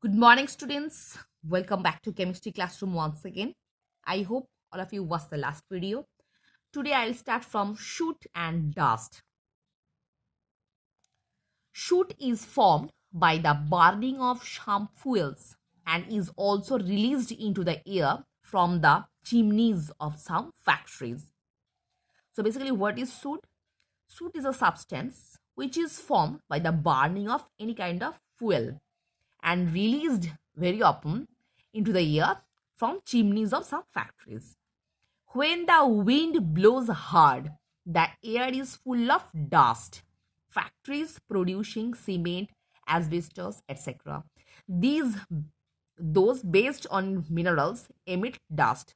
Good morning, students. Welcome back to Chemistry Classroom once again. I hope all of you watched the last video. Today, I'll start from soot and dust. Soot is formed by the burning of some fuels and is also released into the air from the chimneys of some factories. So, basically, what is soot? Soot is a substance which is formed by the burning of any kind of fuel and released very often into the air from chimneys of some factories. When the wind blows hard, the air is full of dust. Factories producing cement, asbestos, etc. These those based on minerals emit dust.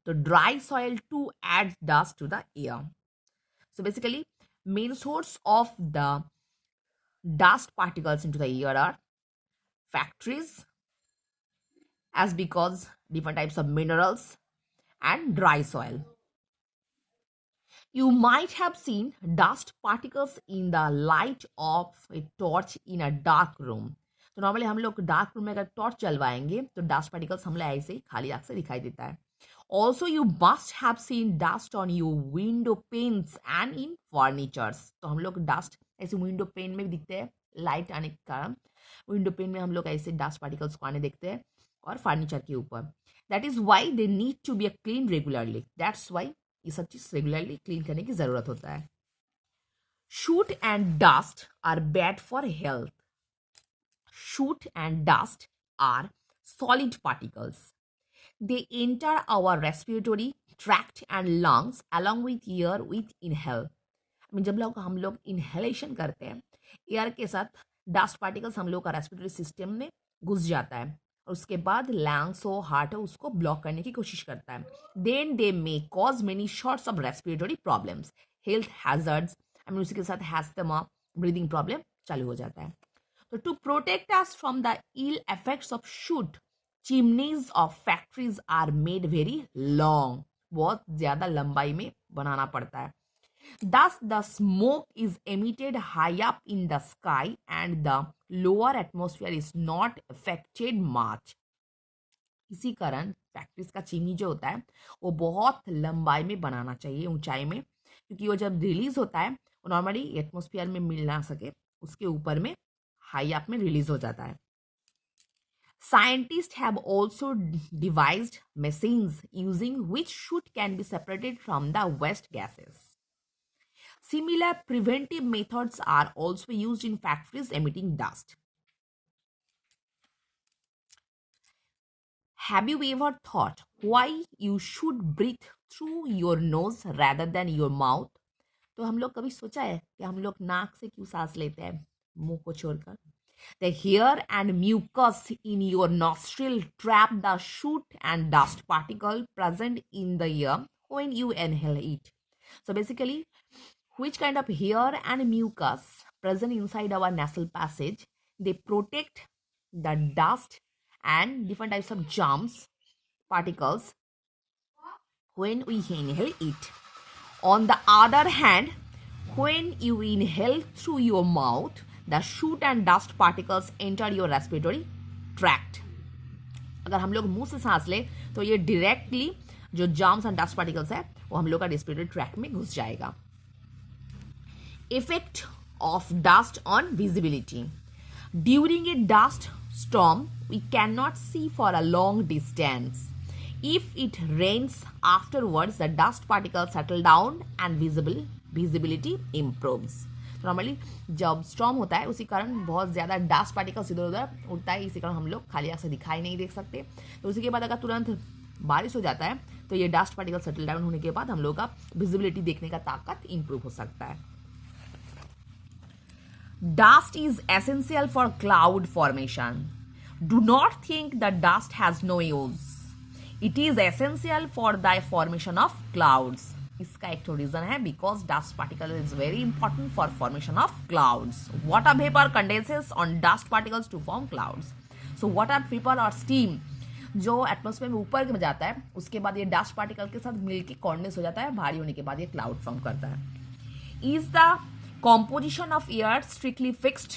The dry soil too adds dust to the air. So basically, main source of the dust particles into the air are factories, as because different types of minerals and dry soil. You might have seen dust particles in the light of a torch in a dark room. तो normally हम लोग dark room में अगर torch चलवाएंगे तो dust particles हम लोग ऐसे ही खाली आंख से दिखाई देता है. Also you must have seen dust on your window panes and in furnitures. तो हम लोग डस्ट ऐसे विंडो पेन में भी दिखते हैं लाइट आने के कारण. विंडो पेन में हम लोग ऐसे डस्ट पार्टिकल्स को आने देखते हैं और फर्नीचर के ऊपर. That is why they need to be clean regularly. That's why ये सब चीज रेगुलरली क्लीन करने की जरूरत होता है. Soot and dust are bad for health. Soot and dust are solid particles. They enter our respiratory tract and lungs along with air with inhale. जब हम लोग इनहेलेशन करते हैं एयर के साथ डस्ट पार्टिकल्स हम लोग का रेस्पिरेटरी सिस्टम में घुस जाता है और उसके बाद लंग्स हो हार्ट हो उसको ब्लॉक करने की कोशिश करता है. Then they may cause many sorts of respiratory problems, health hazards. उसी के साथ हैस्थमा, ब्रीदिंग प्रॉब्लम चालू हो जाता है. तो to protect us from the ill effects of soot, chimneys of factories are made very long. बहुत ज्यादा लंबाई में बनाना पड़ता है. Thus, the smoke is emitted high up in the sky and the lower atmosphere is not affected much. इसी कारण factories का chimney जो होता है वो बहुत लंबाई में बनाना चाहिए, ऊंचाई में, क्योंकि वो जब रिलीज होता है वो नॉर्मली एटमोस्फियर में मिल ना सके, उसके ऊपर में हाई अप में रिलीज हो जाता है. Scientists have also devised machines using which soot can be separated from the waste gases. Similar preventive methods are also used in factories emitting dust. Have you ever thought why you should breathe through your nose rather than your mouth? तो हम लोग कभी सोचा है कि हम लोग नाक से क्यों सांस लेते हैं मुंह को छोड़कर? The hair and mucus in your nostril trap the soot and dust particle present in the air when you inhale it. So basically, which kind of hair and mucus present inside our nasal passage, they protect the dust and different types of germs particles when we inhale it. On the other hand, when you inhale through your mouth, the soot and dust particles enter your respiratory tract. अगर हम लोग मुंह से सांस ले तो ये directly जो जर्म्स एंड डस्ट पार्टिकल्स है वो हम लोग का रेस्पिरेटरी ट्रैक्ट में घुस जाएगा. Effect of dust on visibility. During a dust storm, we cannot see for a long distance. If it rains afterwards, the dust particles settle down and visibility improves. Normally जब storm होता है उसी कारण बहुत ज़्यादा डस्ट पार्टिकल्स इधर उधर उड़ता है, इसी कारण हम लोग खाली आँख से दिखाई नहीं देख सकते. तो उसी के बाद अगर तुरंत बारिश हो जाता है तो ये डस्ट पार्टिकल सेटल डाउन होने के बाद हम लोग का विजिबिलिटी देखने का ताकत इंप्रूव हो सकता है. Dust is essential for cloud formation. Do not think that dust has no use. It is essential for the formation of clouds. इसका एक तो रीजन है because dust particle is very important for formation of clouds. Water vapor condenses on dust particles to form clouds. So water vapor और steam जो atmosphere में ऊपर में जाता है उसके बाद ये डस्ट पार्टिकल के साथ मिलकर कॉन्डेंस हो जाता है, भारी होने के बाद ये क्लाउड फॉर्म करता है. Is the composition of air strictly fixed?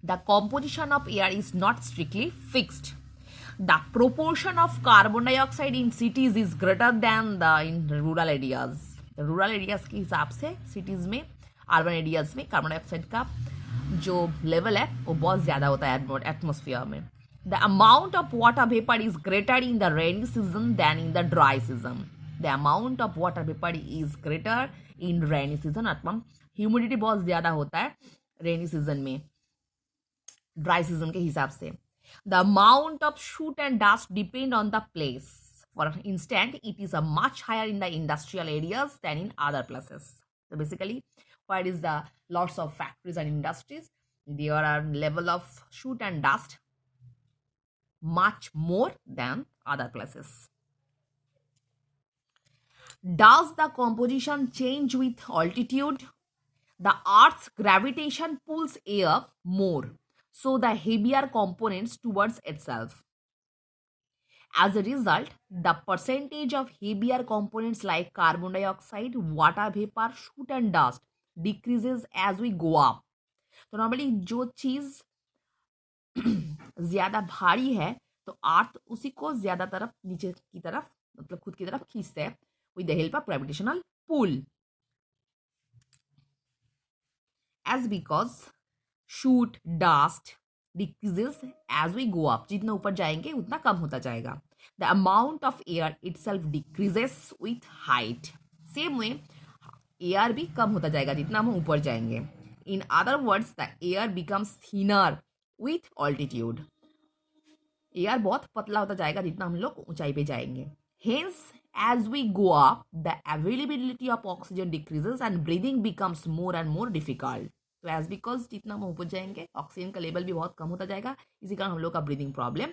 The composition of air is not strictly fixed. The proportion of carbon dioxide in cities is greater than the in rural areas. The rural areas के हिसाब से cities में urban areas में carbon dioxide का जो level है वो बहुत ज़्यादा होता है एटमोसफियर में. The amount of water vapor is greater in the rainy season than in the dry season. The amount of water vapor is greater in rainy season. अथवा ह्यूमिडिटी बहुत ज़्यादा होता है रेनी सीजन में ड्राई सीजन के हिसाब से. The amount of soot and dust depend on the place. For instance, it is a much higher in the industrial areas than in other places. So basically, where is the lots of factories and industries, there are level of soot and dust much more than other places. Does the composition change with altitude? The Earth's gravitation pulls air more, so the heavier components towards itself. As a result, the percentage of heavier components like carbon dioxide, water vapor, soot and dust decreases as we go up. तो normally जो चीज़ ज़्यादा भारी है तो अर्थ उसी को ज़्यादा तरफ नीचे की तरफ मतलब खुद की तरफ खींचते हैं with the help of gravitational pull. As because shoot dust decreases as we go up, जितना ऊपर जाएंगे उतना कम होता जाएगा. The amount of air itself decreases with height. Same way air भी कम होता जाएगा जितना हम ऊपर जाएंगे. In other words, the air becomes thinner with altitude. Air बहुत पतला होता जाएगा जितना हम लोग ऊंचाई पे जाएंगे. Hence, as we go up, the availability of oxygen decreases and breathing becomes more and more difficult. तो as because जितना हम ऊपर जाएंगे ऑक्सीजन का लेवल भी बहुत कम होता जाएगा, इसी कारण हम लोग का ब्रीदिंग प्रॉब्लम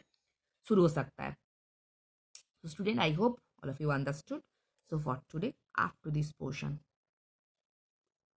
शुरू हो सकता है. So student, I hope all of you understood. So for today, up to this portion.